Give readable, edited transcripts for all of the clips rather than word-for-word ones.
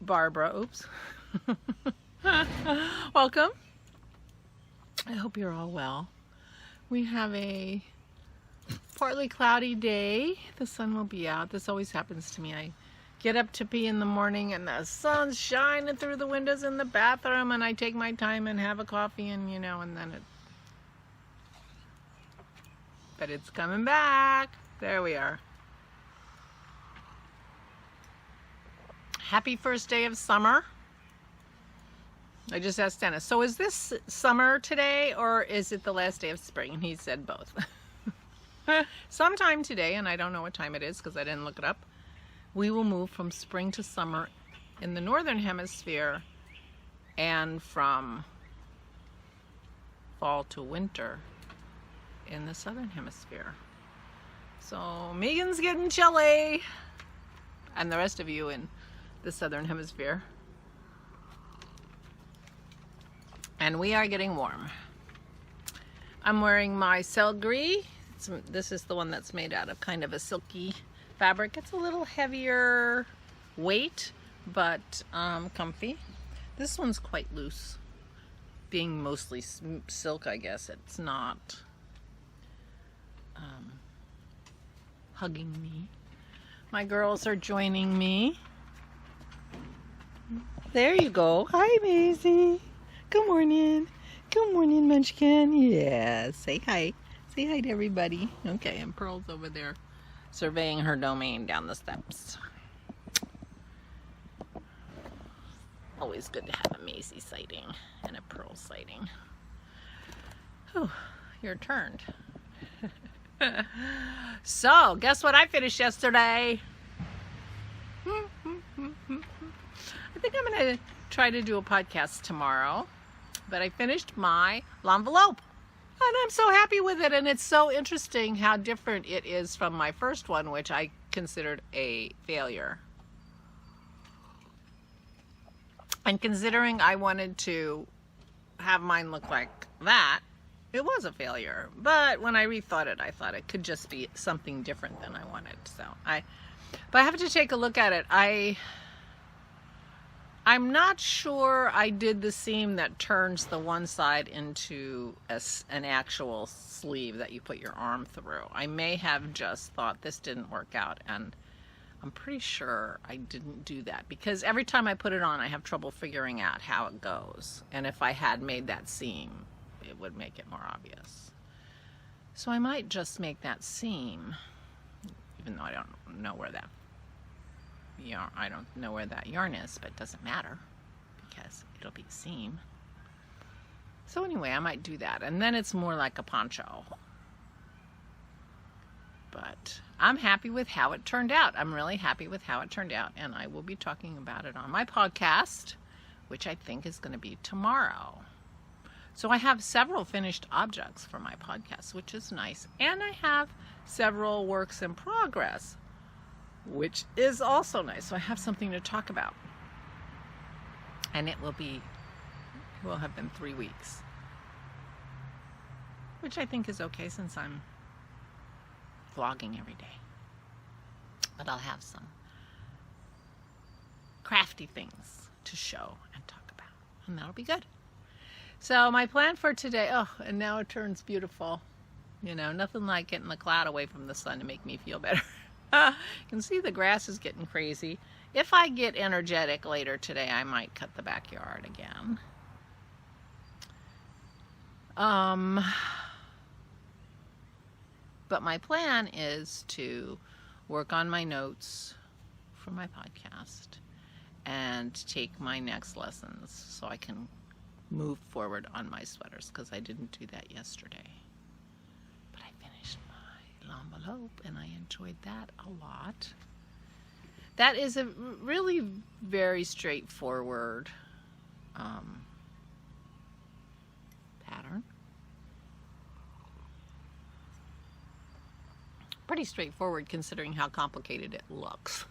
Barbara. Oops. Welcome. I hope you're all well. We have a partly cloudy day. The sun will be out. This always happens to me. I get up to pee in the morning and the sun's shining through the windows in the bathroom, and I take my time and have a coffee, and and then but it's coming back. There we are. Happy first day of summer. I just asked Dennis, so is this summer today or is it the last day of spring? And he said both. Sometime today, and I don't know what time it is because I didn't look it up, we will move from spring to summer in the northern hemisphere and from fall to winter in the southern hemisphere. So Megan's getting chilly, and the rest of you in the southern hemisphere. And we are getting warm. I'm wearing my Sel Gris. This is the one that's made out of kind of a silky fabric. It's a little heavier weight, but comfy. This one's quite loose. Being mostly silk, I guess. It's not hugging me. My girls are joining me. There you go. Hi, Maisie. Good morning. Good morning, Munchkin. Yeah, say hi. Say hi to everybody. Okay, and Pearl's over there surveying her domain down the steps. Always good to have a Maisie sighting and a Pearl sighting. Oh, you're turned. So, guess what I finished yesterday? I think I'm going to try to do a podcast tomorrow. But I finished my l'envelope. And I'm so happy with it. And it's so interesting how different it is from my first one, which I considered a failure. And considering I wanted to have mine look like that, it was a failure. But when I rethought it, I thought it could just be something different than I wanted. But I have to take a look at it. I'm not sure I did the seam that turns the one side into an actual sleeve that you put your arm through. I may have just thought this didn't work out, and I'm pretty sure I didn't do that because every time I put it on, I have trouble figuring out how it goes. And if I had made that seam, it would make it more obvious. So I might just make that seam, even though I don't know where that I don't know where that yarn is, but it doesn't matter because it'll be a seam. So anyway, I might do that, and then it's more like a poncho. But I'm happy with how it turned out. I'm really happy with how it turned out, and I will be talking about it on my podcast, which I think is going to be tomorrow. So I have several finished objects for my podcast, which is nice, and I have several works in progress, which is also nice. So I have something to talk about. And it will have been 3 weeks. Which I think is okay since I'm vlogging every day. But I'll have some crafty things to show and talk about. And that'll be good. So my plan for today, and now it turns beautiful. Nothing like getting the cloud away from the sun to make me feel better. You can see the grass is getting crazy. If I get energetic later today, I might cut the backyard again. But my plan is to work on my notes for my podcast and take my next lessons so I can move forward on my sweaters because I didn't do that yesterday. But I finished l'envelope, and I enjoyed that a lot. That is a really very straightforward pattern. Pretty straightforward considering how complicated it looks.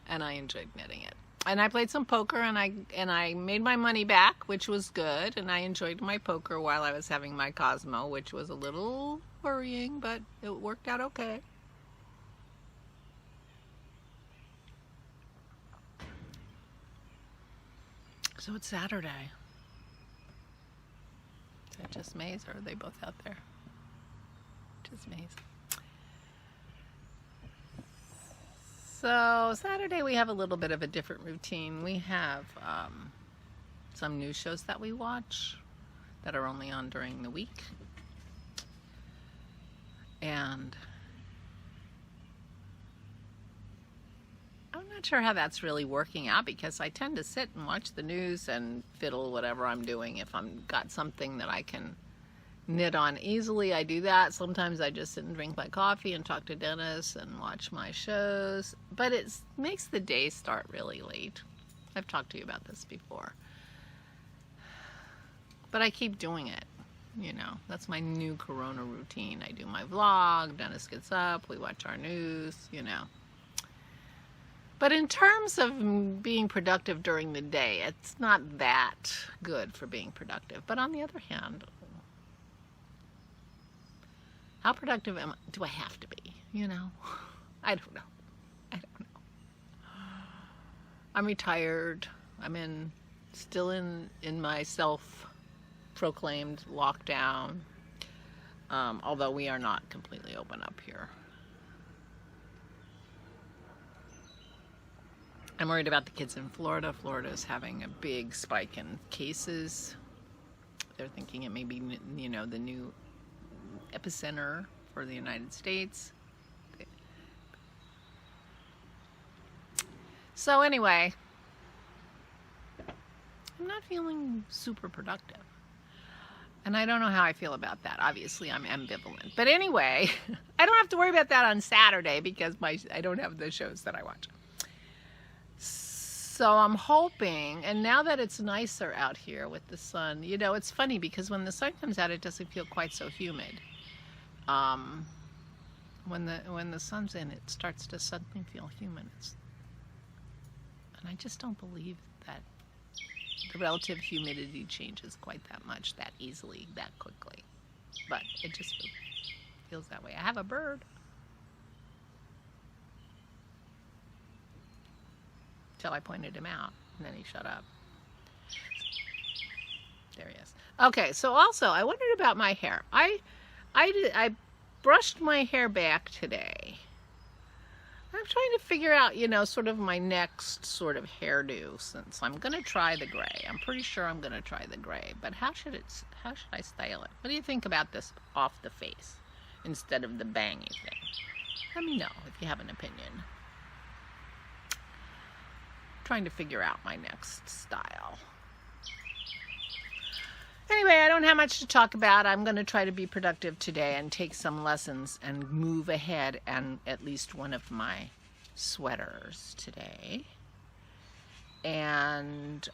And I enjoyed knitting it. And I played some poker, and I made my money back, which was good. And I enjoyed my poker while I was having my Cosmo, which was a little worrying, but it worked out okay. So it's Saturday. Is that just Maze, or are they both out there? Just Maze. So Saturday we have a little bit of a different routine. We have some news shows that we watch that are only on during the week. And I'm not sure how that's really working out, because I tend to sit and watch the news and fiddle whatever I'm doing. If I've got something that I can knit on easily, I do that. Sometimes I just sit and drink my coffee and talk to Dennis and watch my shows. But it makes the day start really late. I've talked to you about this before. But I keep doing it. You know, that's my new Corona routine. I do my vlog, Dennis gets up, we watch our news, you know. But in terms of being productive during the day, it's not that good for being productive. But on the other hand, how productive do I have to be, you know? I don't know. I don't know. I'm retired. I'm still in my self-proclaimed lockdown, although we are not completely open up here. I'm worried about the kids in Florida. Florida is having a big spike in cases. They're thinking it may be, you know, the new epicenter for the United States. So anyway, I'm not feeling super productive. And I don't know how I feel about that. Obviously, I'm ambivalent. But anyway, I don't have to worry about that on Saturday because I don't have the shows that I watch. So I'm hoping, and now that it's nicer out here with the sun, you know, it's funny because when the sun comes out, it doesn't feel quite so humid. When the sun's in, it starts to suddenly feel humid. And I just don't believe that the relative humidity changes quite that much, that easily, that quickly. But it just feels that way. I have a bird. Till I pointed him out, and then he shut up. There he is. Okay, so also, I wondered about my hair. I brushed my hair back today. I'm trying to figure out, you know, sort of my next sort of hairdo, since I'm going to try the gray. I'm pretty sure I'm going to try the gray, but how should I style it? What do you think about this off the face instead of the bangy thing? Let me know if you have an opinion. Trying to figure out my next style. Anyway, I don't have much to talk about. I'm going to try to be productive today and take some lessons and move ahead and at least one of my sweaters today. And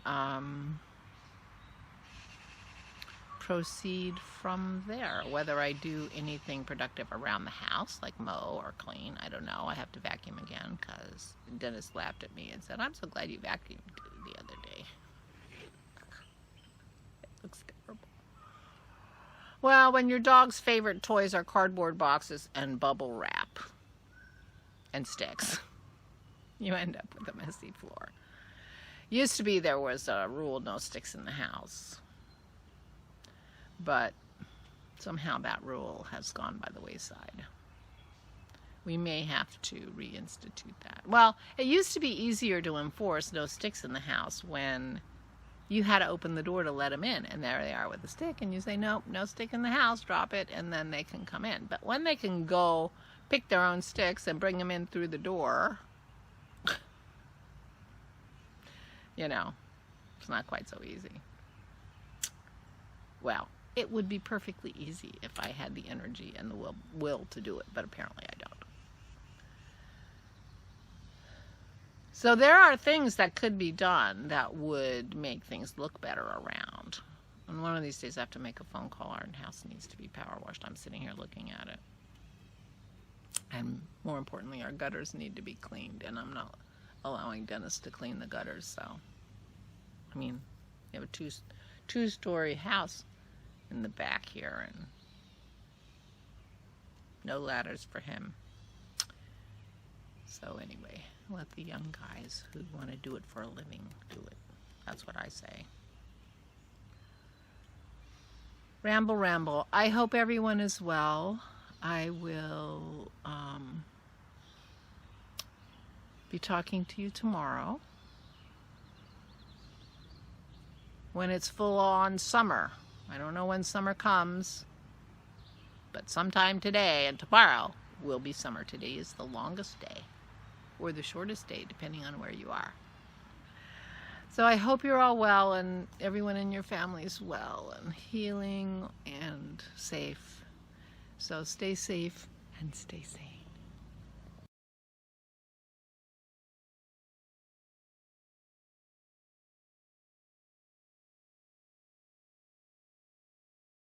proceed from there. Whether I do anything productive around the house, like mow or clean, I don't know. I have to vacuum again because Dennis laughed at me and said, "I'm so glad you vacuumed the other day." It looks terrible. Well, when your dog's favorite toys are cardboard boxes and bubble wrap and sticks, you end up with a messy floor. Used to be there was a rule, no sticks in the house. But somehow that rule has gone by the wayside. We may have to reinstitute that. Well, it used to be easier to enforce no sticks in the house when you had to open the door to let them in. And there they are with a stick. And you say, nope, no stick in the house, drop it, and then they can come in. But when they can go pick their own sticks and bring them in through the door, you know, it's not quite so easy. Well, it would be perfectly easy if I had the energy and the will to do it, but apparently I don't. So there are things that could be done that would make things look better around. And one of these days I have to make a phone call. Our house needs to be power washed. I'm sitting here looking at it. And more importantly, our gutters need to be cleaned, and I'm not allowing Dennis to clean the gutters, so. I mean, you have a two-story house in the back here, and no ladders for him. So anyway, let the young guys who want to do it for a living do it. That's what I say. Ramble, ramble. I hope everyone is well. I will be talking to you tomorrow when it's full on summer. I don't know when summer comes, but sometime today and tomorrow will be summer. Today is the longest day, or the shortest day, depending on where you are. So I hope you're all well, and everyone in your family is well and healing and safe. So stay safe and stay sane.